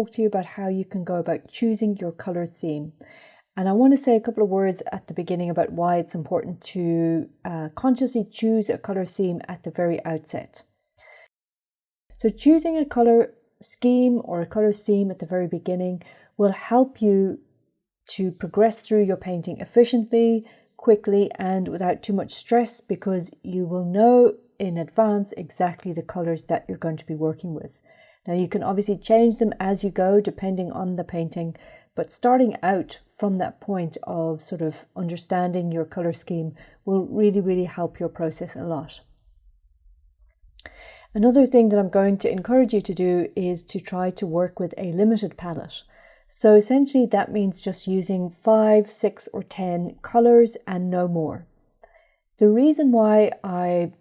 talk to you about how you can go about choosing your color theme. And I want to say a couple of words at the beginning about why it's important to consciously choose a color theme at the very outset. So choosing a color scheme or a color theme at the very beginning will help you to progress through your painting efficiently, quickly, and without too much stress, because you will know in advance exactly the colors that you're going to be working with. Now you can obviously change them as you go depending on the painting, but starting out from that point of sort of understanding your color scheme will really help your process a lot. Another thing that I'm going to encourage you to do is to try to work with a limited palette. So essentially that means just using 5, 6 or 10 colors and no more. The reason why I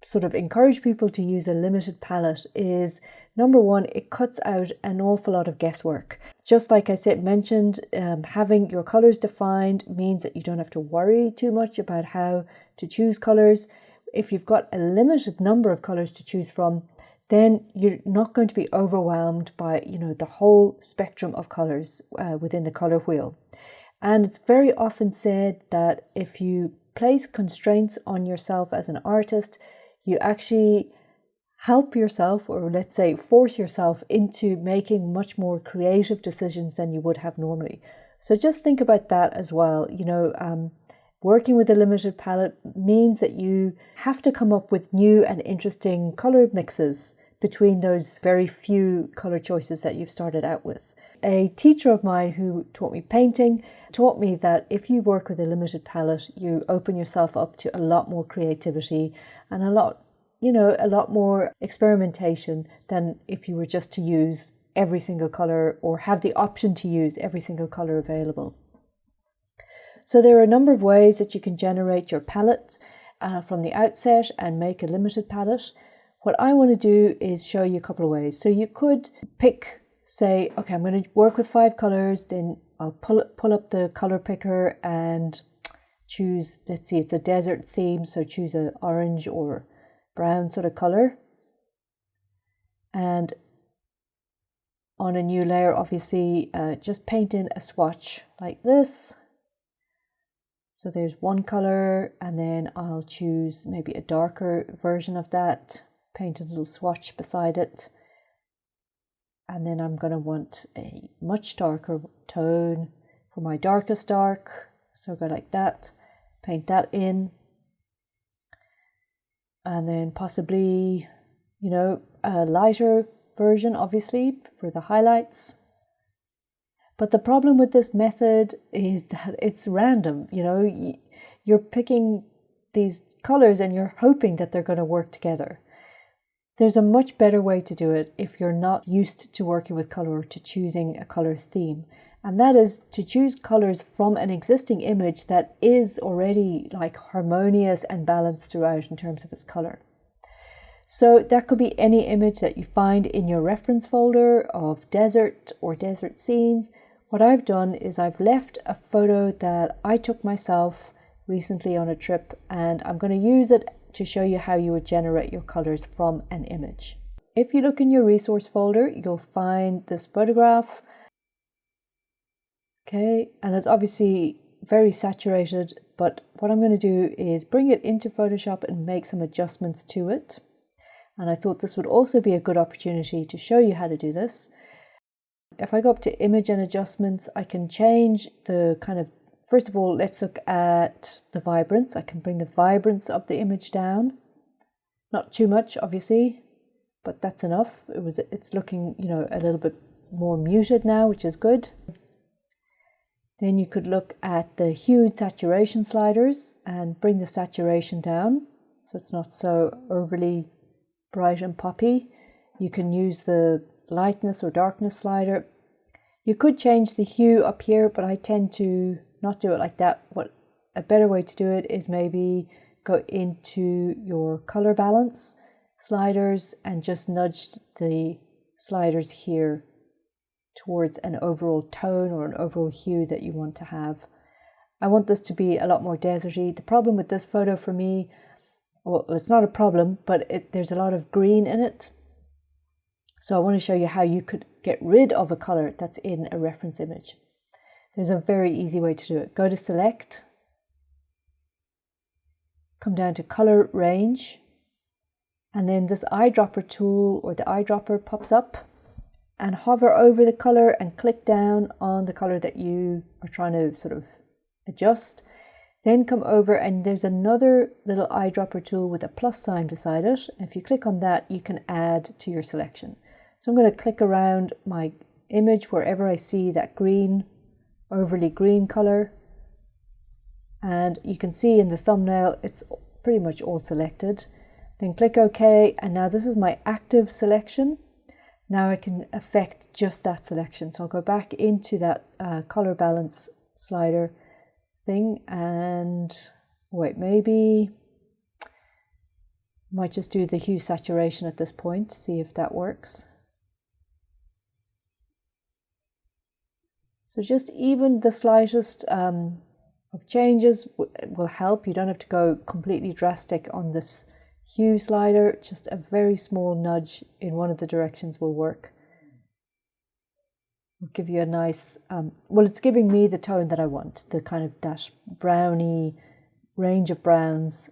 sort of encourage people to use a limited palette is, number one, it cuts out an awful lot of guesswork. Just like I mentioned, having your colors defined means that you don't have to worry too much about how to choose colors. If you've got a limited number of colors to choose from, then you're not going to be overwhelmed by, the whole spectrum of colors within the color wheel. And it's very often said that if you place constraints on yourself as an artist, you actually help yourself, or let's say force yourself into making much more creative decisions than you would have normally. So just think about that as well. Working with a limited palette means that you have to come up with new and interesting color mixes between those very few color choices that you've started out with. A teacher of mine who taught me painting taught me that if you work with a limited palette, you open yourself up to a lot more creativity and a lot more experimentation than if you were just to use every single color or have the option to use every single color available. So there are a number of ways that you can generate your palettes from the outset and make a limited palette. What I want to do is show you a couple of ways. So you could pick, say, okay, I'm going to work with 5 colors, then I'll pull up the color picker and choose, let's see, it's a desert theme, so choose an orange or brown sort of color. And on a new layer, obviously, just paint in a swatch like this. So there's one color, and then I'll choose maybe a darker version of that, paint a little swatch beside it. And then I'm going to want a much darker tone for my darkest dark. So go like that, paint that in. And then possibly, a lighter version, obviously, for the highlights. But the problem with this method is that it's random. You're picking these colors and you're hoping that they're going to work together. There's a much better way to do it if you're not used to working with color or to choosing a color theme. And that is to choose colors from an existing image that is already like harmonious and balanced throughout in terms of its color. So that could be any image that you find in your reference folder of desert or desert scenes. What I've done is I've left a photo that I took myself recently on a trip, and I'm going to use it to show you how you would generate your colors from an image. If you look in your resource folder, you'll find this photograph. Okay, and it's obviously very saturated, but what I'm going to do is bring it into Photoshop and make some adjustments to it. And I thought this would also be a good opportunity to show you how to do this. If I go up to image and adjustments, I can change the kind of, first of all, let's look at the vibrance. I can bring the vibrance of the image down. Not too much, obviously, but that's enough. It's looking, a little bit more muted now, which is good. Then you could look at the hue and saturation sliders and bring the saturation down so it's not so overly bright and poppy. You can use the lightness or darkness slider. You could change the hue up here, but I tend to not do it like that. What a better way to do it is maybe go into your color balance sliders and just nudge the sliders here towards an overall tone or an overall hue that you want to have. I want this to be a lot more deserty. The problem with this photo for me, well, it's not a problem, but there's a lot of green in it. So I want to show you how you could get rid of a color that's in a reference image. There's a very easy way to do it. Go to Select, come down to Color Range, and then this eyedropper tool or the eyedropper pops up, and hover over the color and click down on the color that you are trying to sort of adjust. Then come over and there's another little eyedropper tool with a plus sign beside it. If you click on that, you can add to your selection. So I'm going to click around my image wherever I see that green, overly green color. And you can see in the thumbnail, it's pretty much all selected. Then click OK. And now this is my active selection. Now I can affect just that selection. So I'll go back into that color balance slider thing and wait, maybe might just do the hue saturation at this point, see if that works. So just even the slightest of changes will help. You don't have to go completely drastic on this hue slider, just a very small nudge in one of the directions will work. Will give you a nice, well, it's giving me the tone that I want, the kind of that browny range of browns.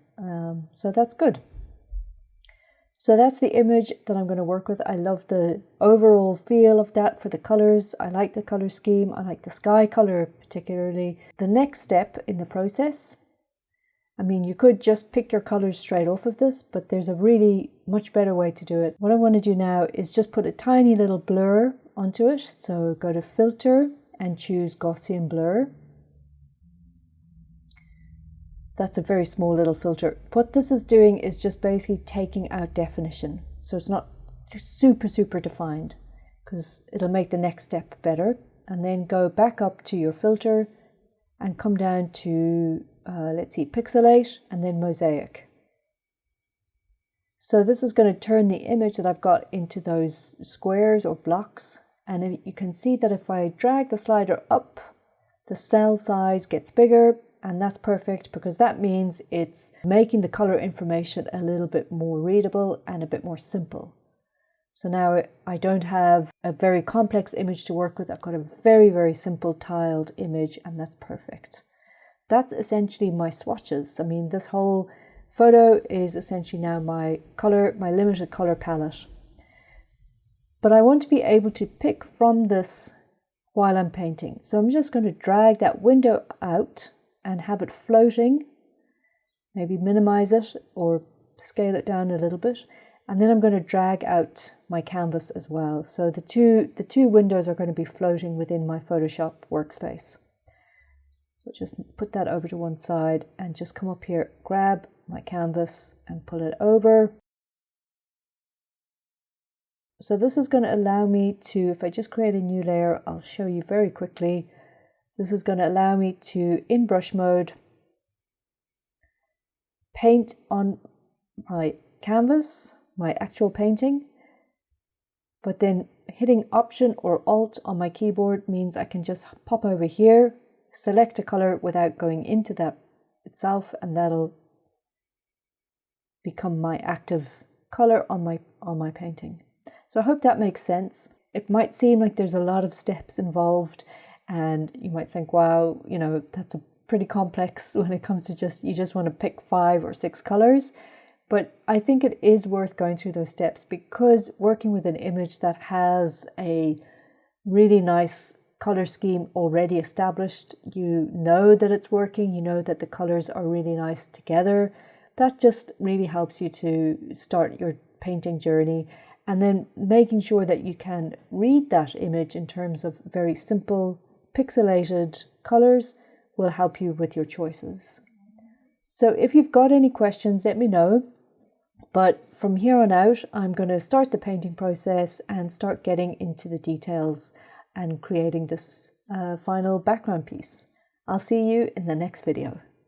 So that's good. So that's the image that I'm going to work with. I love the overall feel of that for the colors. I like the color scheme. I like the sky color particularly. The next step in the process, I mean, you could just pick your colors straight off of this, but there's a really much better way to do it. What I want to do now is just put a tiny little blur onto it. So go to Filter and choose Gaussian Blur. That's a very small little filter. What this is doing is just basically taking out definition. So it's not super defined, because it'll make the next step better. And then go back up to your filter and come down to, let's see, Pixelate and then Mosaic. So this is going to turn the image that I've got into those squares or blocks. And you can see that if I drag the slider up, the cell size gets bigger. And that's perfect because that means it's making the color information a little bit more readable and a bit more simple. So now I don't have a very complex image to work with. I've got a very simple tiled image, and that's perfect. That's essentially my swatches. I mean, this whole photo is essentially now my color, my limited color palette. But I want to be able to pick from this while I'm painting. So I'm just going to drag that window out and have it floating, maybe minimize it or scale it down a little bit. And then I'm going to drag out my canvas as well. So the two windows are going to be floating within my Photoshop workspace. So just put that over to one side and just come up here, grab my canvas and pull it over. So this is going to allow me to, if I just create a new layer, I'll show you very quickly. This is going to allow me to, in brush mode, paint on my canvas, my actual painting, but then hitting Option or Alt on my keyboard means I can just pop over here, select a color without going into that itself, and that'll become my active color on my painting. So I hope that makes sense. It might seem like there's a lot of steps involved, and you might think, wow, you know, that's a pretty complex when it comes to you just want to pick 5 or 6 colors. But I think it is worth going through those steps, because working with an image that has a really nice color scheme already established, you know that it's working, you know that the colors are really nice together. That just really helps you to start your painting journey. And then making sure that you can read that image in terms of very simple pixelated colors will help you with your choices. So if you've got any questions, let me know. But from here on out, I'm going to start the painting process and start getting into the details and creating this final background piece. I'll see you in the next video.